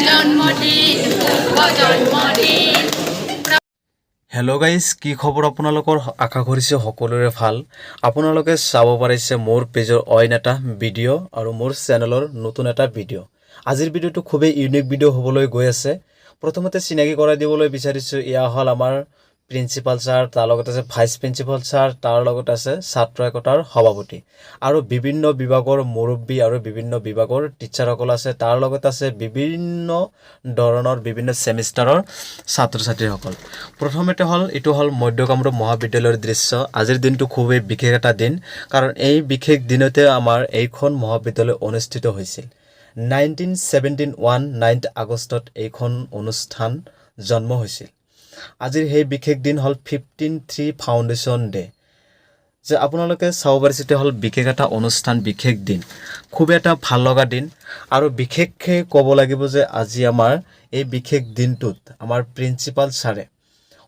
জন্মদিন শুভ জন্মদিন। Hello' guys, কি খবৰ আপোনালোকৰ? আশা কৰিছোঁ সকলোৰে ভাল। আপোনালোকে চাব পাৰিছে মোৰ পেজৰ অইন এটা ভিডিঅ' আৰু মোৰ চেনেলৰ নতুন এটা ভিডিঅ'। আজিৰ ভিডিঅ'টো খুবেই ইউনিক ভিডিঅ' হ'বলৈ গৈ আছে। প্ৰথমতে চিনাকি কৰাই দিবলৈ বিচাৰিছোঁ, এয়া হ'ল আমাৰ প্ৰিন্সিপাল ছাৰ, তাৰ লগত আছে ভাইচ প্ৰিন্সিপাল ছাৰ, তাৰ লগত আছে ছাত্ৰ একতাৰ সভাপতি আৰু বিভিন্ন বিভাগৰ মুৰব্বী আৰু বিভিন্ন বিভাগৰ টিচাৰসকল আছে। তাৰ লগত আছে বিভিন্ন ধৰণৰ বিভিন্ন ছেমিষ্টাৰৰ ছাত্ৰ ছাত্ৰীসকল। প্ৰথমতে এইটো হ'ল মধ্য কামৰূপ মহাবিদ্যালয়ৰ দৃশ্য। আজিৰ দিনটো খুবেই বিশেষ এটা দিন, কাৰণ এই বিশেষ দিনতে আমাৰ এইখন মহাবিদ্যালয় অনুষ্ঠিত হৈছিল। 9 আগষ্টত এইখন অনুষ্ঠান জন্ম হৈছিল। আজিৰ সেই বিশেষ দিন হ'ল 15/3 ফাউণ্ডেশ্যন ডে। যে আপোনালোকে চাব পাৰিছে, সেইটো হ'ল বিশেষ এটা অনুষ্ঠান, বিশেষ দিন, খুব এটা ভাল লগা দিন। আৰু বিশেষকৈ ক'ব লাগিব যে আজি আমাৰ এই বিশেষ দিনটোত আমাৰ প্ৰিন্সিপাল ছাৰে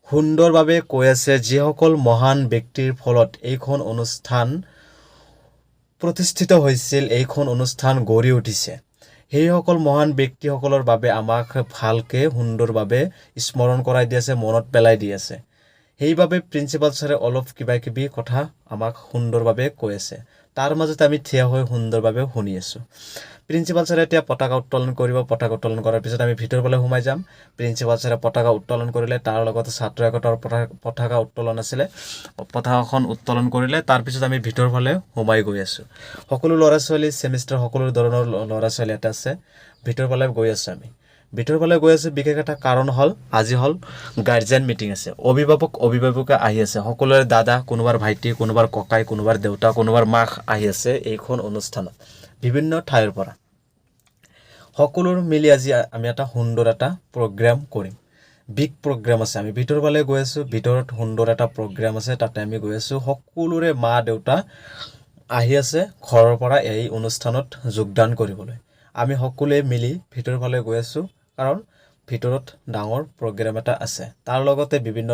সুন্দৰভাৱে কৈ আছে, যিসকল মহান ব্যক্তিৰ ফলত এইখন অনুষ্ঠান প্ৰতিষ্ঠিত হৈছিল, এইখন অনুষ্ঠান গঢ়ি উঠিছে, সেইসকল মহান ব্যক্তিসকলৰ বাবে আমাক ভালকৈ সুন্দৰভাৱে স্মৰণ কৰাই দি আছে, মনত পেলাই দি আছে। সেইবাবে প্ৰিন্সিপাল ছাৰে অলপ কিবাকিবি কথা আমাক সুন্দৰভাৱে কৈ আছে। তাৰ মাজতে আমি থিয় হৈ সুন্দৰভাৱে শুনি আছোঁ। প্ৰিন্সিপাল ছাৰে এতিয়া পতাকা উত্তোলন কৰিব। পতাকা উত্তোলন কৰাৰ পিছত আমি ভিতৰৰ ফালে সোমাই যাম। প্ৰিন্সিপাল ছাৰে পতাকা উত্তোলন কৰিলে, তাৰ লগতে ছাত্ৰ একতাৰ পতাকা উত্তোলন আছিলে, পতাকাখন উত্তোলন কৰিলে। তাৰপিছত আমি ভিতৰৰ ফালে সোমাই গৈ আছোঁ। সকলো ল'ৰা ছোৱালী, ছেমিষ্টাৰ সকলো ধৰণৰ ল'ৰা ছোৱালী ইয়াতে আছে। ভিতৰৰ ফালে গৈ আছোঁ আমি। ভিতৰৰ ফালে গৈ আছোঁ বিশেষ এটা কাৰণ হ'ল, আজি হ'ল গাৰ্জেন মিটিং আছে। অভিভাৱকে আহি আছে। সকলোৰে দাদা, কোনোবাৰ ভাইটি, কোনোবাৰ ককাই, কোনোবাৰ দেউতা, কোনোবাৰ মাক আহি আছে এইখন অনুষ্ঠানত বিভিন্ন ঠাইৰ পৰা। সকলোৰে মিলি আজি আমি এটা সুন্দৰ এটা প্ৰগ্ৰাম কৰিম। বিগ প্ৰগ্ৰাম আছে। আমি ভিতৰৰ ফালে গৈ আছোঁ। ভিতৰত সুন্দৰ এটা প্ৰগ্ৰাম আছে, তাতে আমি গৈ আছোঁ। সকলোৰে মা দেউতা আহি আছে ঘৰৰ পৰা এই অনুষ্ঠানত যোগদান কৰিবলৈ। আমি সকলোৱে মিলি ভিতৰৰ ফালে গৈ আছোঁ, কাৰণ ভিতৰত ডাঙৰ প্ৰগ্ৰাম এটা আছে। তাৰ লগতে বিভিন্ন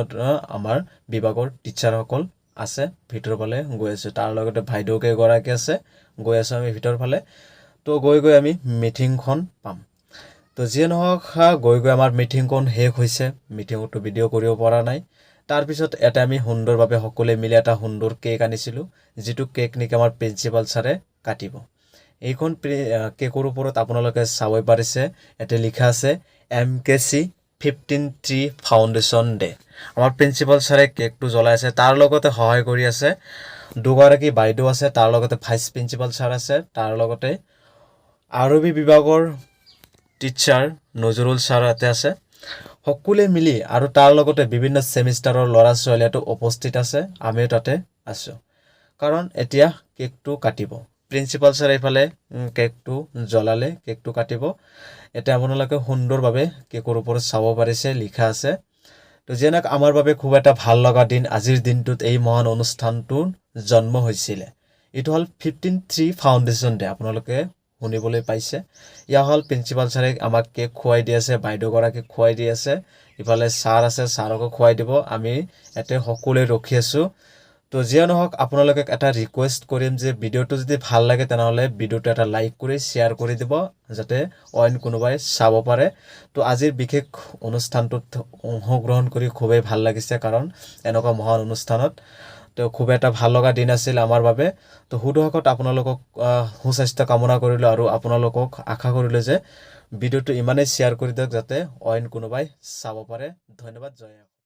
আমাৰ বিভাগৰ টিচাৰসকল আছে। ভিতৰৰ ফালে গৈ আছোঁ। তাৰ লগতে বাইদেউ কেইগৰাকী আছে। গৈ আছোঁ আমি ভিতৰৰ ফালে। তো গৈ আমি মিটিংখন পাম। তো যিয়ে নহওক, গৈ আমাৰ মিটিংখন শেষ হৈছে। মিটিঙতো ভিডিঅ' কৰিব পৰা নাই। তাৰপিছত এটা আমি সুন্দৰভাৱে সকলোৱে মিলি এটা সুন্দৰ কেক আনিছিলোঁ, যিটো কেক নেকি আমাৰ প্ৰিন্সিপাল ছাৰে কাটিব। এইখন কেকৰ ওপৰত আপোনালোকে চাবই পাৰিছে, ইয়াতে লিখা আছে MKC 15/3 ফাউণ্ডেশ্যন ডে। আমাৰ প্ৰিন্সিপাল ছাৰে কেকটো জ্বলাই আছে। তাৰ লগতে সহায় কৰি আছে দুগৰাকী বাইদেউ আছে। তাৰ লগতে ভাইচ প্ৰিন্সিপাল ছাৰ আছে। তাৰ লগতে আৰবী বিভাগৰ টিচাৰ নজৰুল ছাৰ ইয়াতে আছে। সকলোৱে মিলি আৰু তাৰ লগতে বিভিন্ন ছেমিষ্টাৰৰ ল'ৰা ছোৱালী ইয়াতে উপস্থিত আছে। আমিও তাতে আছোঁ, কাৰণ এতিয়া কেকটো কাটিব। প্ৰিন্সিপাল ছাৰে এইফালে কেকটো জ্বলালে, কেকটো কাটিব। এতিয়া আপোনালোকে সুন্দৰভাৱে কেকৰ ওপৰত চাব পাৰিছে, লিখা আছে। তো যেনেক আমাৰ বাবে খুব এটা ভাল লগা দিন। আজিৰ দিনটোত এই মহান অনুষ্ঠানটোৰ জন্ম হৈছিলে। এইটো হ'ল 15/3 ফাউণ্ডেশ্যন ডে। আপোনালোকে শুনিবলৈ পাইছে। ইয়া হ'ল প্ৰিন্সিপাল ছাৰে আমাক কেক খুৱাই দি আছে, বাইদেউগৰাকীক খুৱাই দি আছে। ইফালে ছাৰ আছে, ছাৰকো খুৱাই দিব। আমি ইয়াতে সকলোৱে ৰখি আছোঁ। তো যিয়ে নহওক, আপোনালোকে এটা ৰিকুৱেষ্ট কৰিম যে ভিডিঅ'টো যদি ভাল লাগে তেনেহ'লে ভিডিঅ'টো এটা লাইক কৰি শ্বেয়াৰ কৰি দিব, যাতে অইন কোনোবাই চাব পাৰে। তো আজিৰ বিশেষ অনুষ্ঠানটোত অংশগ্ৰহণ কৰি খুবেই ভাল লাগিছে, কাৰণ এনেকুৱা মহান অনুষ্ঠানত তো খুব এটা ভাল লগা দিন আছিল আমাৰ বাবে। তো সুদৰ্শত আপোনালোকক সুস্বাস্থ্য কামনা কৰিলোঁ, আৰু আপোনালোকক আশা কৰিলোঁ যে ভিডিঅ'টো ইমানেই শ্বেয়াৰ কৰি দিয়ক যাতে অইন কোনোবাই চাব পাৰে। ধন্যবাদ। জয়।